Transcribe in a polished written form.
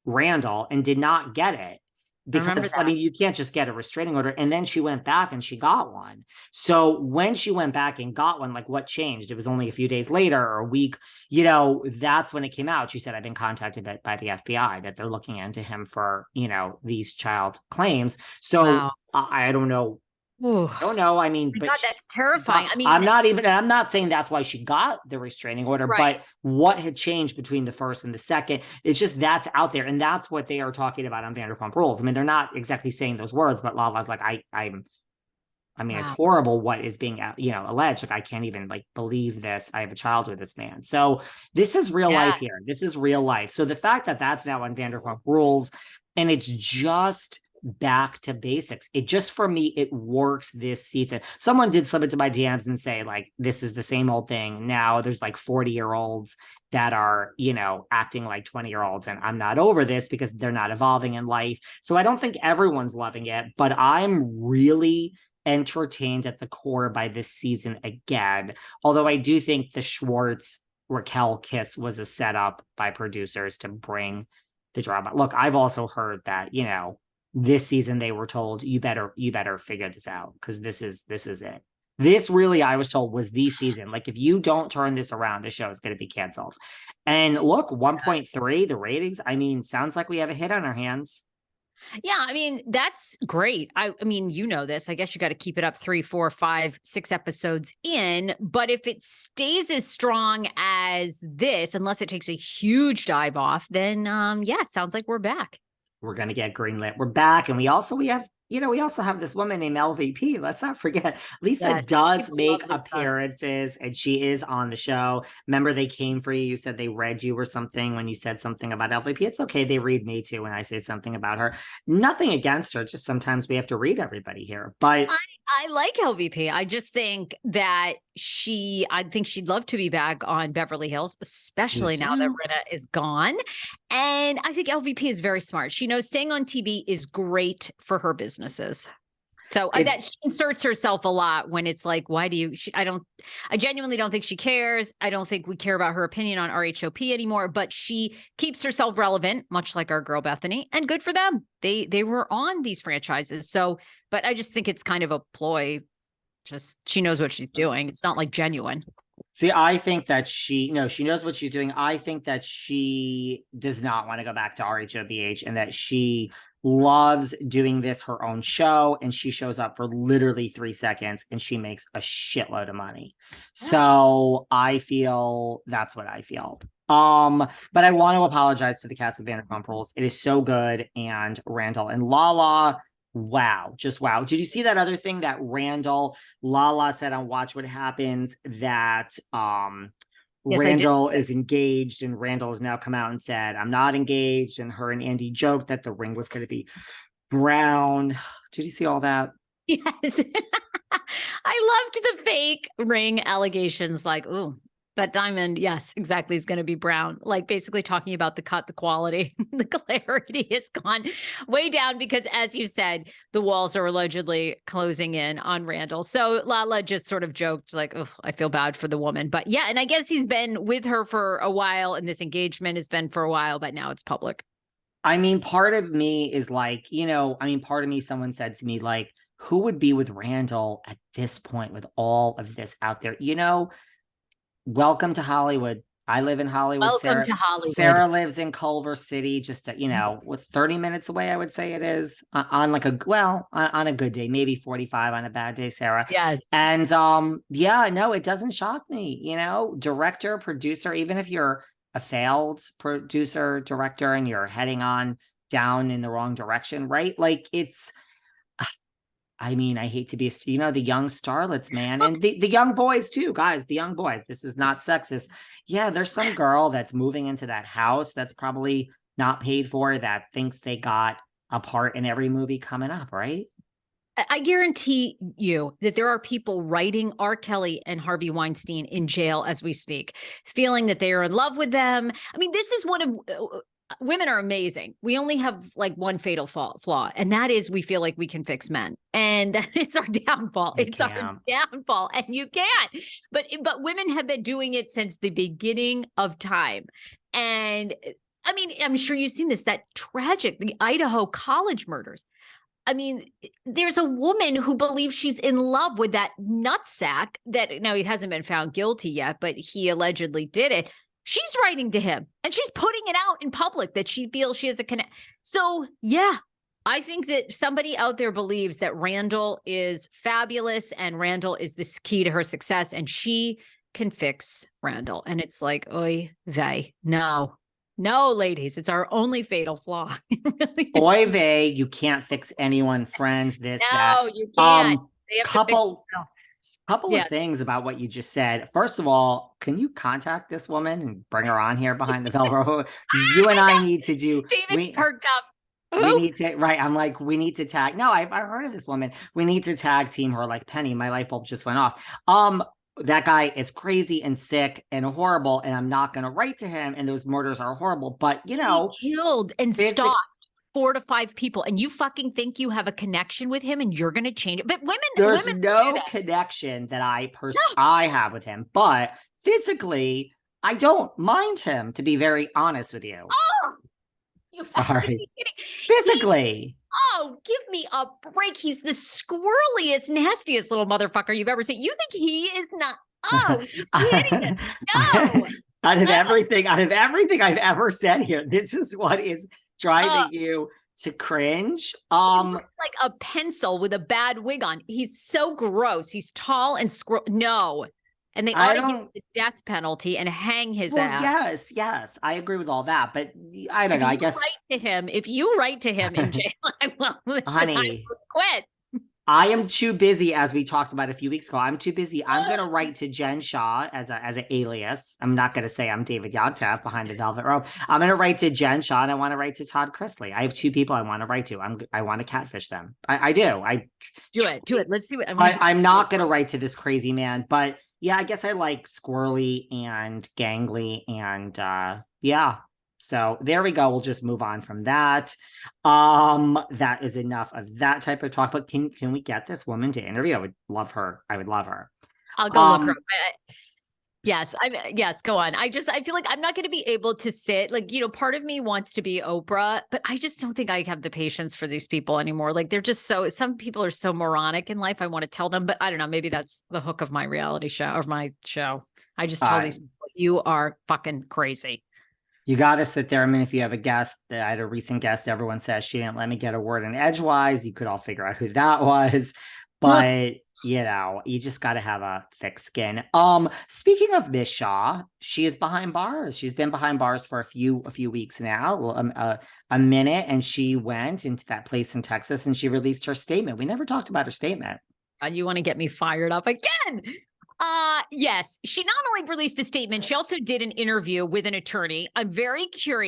Randall and did not get it. Because, I mean, you can't just get a restraining order. And then she went back and she got one. So when she went back and got one, like what changed? It was only a few days later or a week, you know, that's when it came out. She said, I've been contacted by the FBI that they're looking into him for, you know, these child claims. So I don't know. Ooh. I don't know. I mean, but God, that's terrifying. I mean, I'm not saying that's why she got the restraining order, but what had changed between the first and the second? It's just that's out there. And that's what they are talking about on Vanderpump Rules. I mean, they're not exactly saying those words, but Lala's like, I mean, it's horrible what is being, you know, alleged. Like, I can't even like believe this. I have a child with this man. So this is real life here. This is real life. So the fact that that's now on Vanderpump Rules and it's just back to basics. It just, for me, it works this season. Someone did slip into my DMs and say, like, this is the same old thing. Now there's like 40-year-olds that are, you know, acting like 20-year-olds. And I'm not over this because they're not evolving in life. So I don't think everyone's loving it, but I'm really entertained at the core by this season again. Although I do think the Schwartz Raquel kiss was a setup by producers to bring the drama. Look, I've also heard that, you know, this season they were told you better figure this out because this is it. This really, I was told, was the season. Like, if you don't turn this around, the show is going to be canceled. And look, 1.3, the ratings, I mean, sounds like we have a hit on our hands. Yeah, I mean, that's great. I mean, you know this. I guess you got to keep it up 3, 4, 5, 6 episodes in. But if it stays as strong as this, unless it takes a huge dive off, then yeah, sounds like we're back. We're going to get greenlit. We're back. And we also have this woman named LVP. Let's not forget. Lisa does make appearances and she is on the show. Remember, they came for you. You said they read you or something when you said something about LVP. It's okay. They read me too when I say something about her. Nothing against her. Just sometimes we have to read everybody here. But I like LVP. I just think that I think she'd love to be back on Beverly Hills, especially now that Rinna is gone. And I think LVP is very smart. She knows staying on TV is great for her businesses. So that she inserts herself a lot when it's like, why do you, I genuinely don't think she cares. I don't think we care about her opinion on RHOP anymore, but she keeps herself relevant, much like our girl Bethany, and good for them. They were on these franchises. So, but I just think it's kind of a ploy. Just, she knows what she's doing. It's not like genuine. See, I think that she knows what she's doing. I think that she does not want to go back to RHOBH and that she loves doing this her own show, and she shows up for literally 3 seconds and she makes a shitload of money. So I feel that's what I feel. But I want to apologize to the cast of Vanderpump Rules. It is so good. And Randall and Lala, wow, just wow. Did you see that other thing that Lala said on Watch What Happens that yes, Randall is engaged, and Randall has now come out and said, I'm not engaged. And her and Andy joked that the ring was going to be brown. Did you see all that? Yes. I loved the fake ring allegations. Like, ooh, that diamond, yes, exactly, is going to be brown. Like, basically talking about the cut, the quality, the clarity has gone way down because, as you said, the walls are allegedly closing in on Randall. So Lala just sort of joked like, oh, I feel bad for the woman. But yeah, and I guess he's been with her for a while and this engagement has been for a while, but now it's public. I mean, part of me is like, part of me, someone said to me, like, who would be with Randall at this point with all of this out there? Welcome to Hollywood. I live in Hollywood. Welcome to Hollywood. Sarah lives in Culver City, just, with 30 minutes away, I would say it is on a good day, maybe 45 on a bad day, Sarah. Yeah. And no, it doesn't shock me, director, producer, even if you're a failed producer, director, and you're heading on down in the wrong direction, right? Like I hate to be, the young starlets, man. And the young boys too, guys, the young boys. This is not sexist. Yeah, there's some girl that's moving into that house that's probably not paid for that thinks they got a part in every movie coming up, right? I guarantee you that there are people writing R. Kelly and Harvey Weinstein in jail as we speak, feeling that they are in love with them. I mean, this is one of... women are amazing. We only have like one fatal flaw, and that is we feel like we can fix men, and it's our downfall. Our downfall, and you can't. But women have been doing it since the beginning of time, and I mean, I'm sure you've seen this, that tragic, the Idaho college murders. I mean, there's a woman who believes she's in love with that nutsack that now he hasn't been found guilty yet, but he allegedly did it. She's writing to him and she's putting it out in public that she feels she has a connect. So yeah, I think that somebody out there believes that Randall is fabulous and Randall is the key to her success and she can fix Randall. And it's like, oy vey, no, ladies, it's our only fatal flaw. Oy vey, you can't fix anyone, friends, this, that. No, you can't. Couple of things about what you just said. First of all, can you contact this woman and bring her on here behind the velvet? You and I need to do. We need to, right? I'm like, we need to tag. No, I've heard of this woman. We need to tag team her like Penny. My light bulb just went off. That guy is crazy and sick and horrible, and I'm not going to write to him. And those murders are horrible. But he killed and stopped 4 to 5 people, and you fucking think you have a connection with him, and you're going to change it. But there's no connection that I have with him. But physically, I don't mind him. To be very honest with you. Oh. Sorry. Physically. Give me a break. He's the squirreliest, nastiest little motherfucker you've ever seen. You think he is not? Oh, you're kidding. No. Out of everything I've ever said here, this is what is driving you to cringe. He looks like a pencil with a bad wig on. He's so gross. He's tall and no. And they ought to give him the death penalty and hang his ass. Yes. I agree with all that. But I don't know. I guess if you write to him in jail, honey, quit. I am too busy, as we talked about a few weeks ago. I'm too busy. I'm going to write to Jen Shah as an alias. I'm not going to say I'm David Yontef behind the velvet rope. I'm going to write to Jen Shah and I want to write to Todd Chrisley. I have 2 people I want to write to. I want to catfish them. I do. Do it. Let's see what I'm not going to write to this crazy man, but yeah, I guess I like squirrely and gangly and yeah. So there we go. We'll just move on from that. That is enough of that type of talk. But can we get this woman to interview? I would love her. I'll go look her up. Yes. Yes, go on. I feel like I'm not going to be able to sit, like, part of me wants to be Oprah, but I just don't think I have the patience for these people anymore. Like, they're just some people are so moronic in life. I want to tell them, but I don't know. Maybe that's the hook of my reality show or my show. I just told these people, you are fucking crazy. You got to sit there. I mean, if you have a guest, I had a recent guest, everyone says she didn't let me get a word in edgewise. You could all figure out who that was, but you just got to have a thick skin. Speaking of Miss Shah, she is behind bars. She's been behind bars for a few weeks now, a minute, and she went into that place in Texas and she released her statement. We never talked about her statement. You want to get me fired up again? Yes. She not only released a statement, she also did an interview with an attorney. I'm very curious.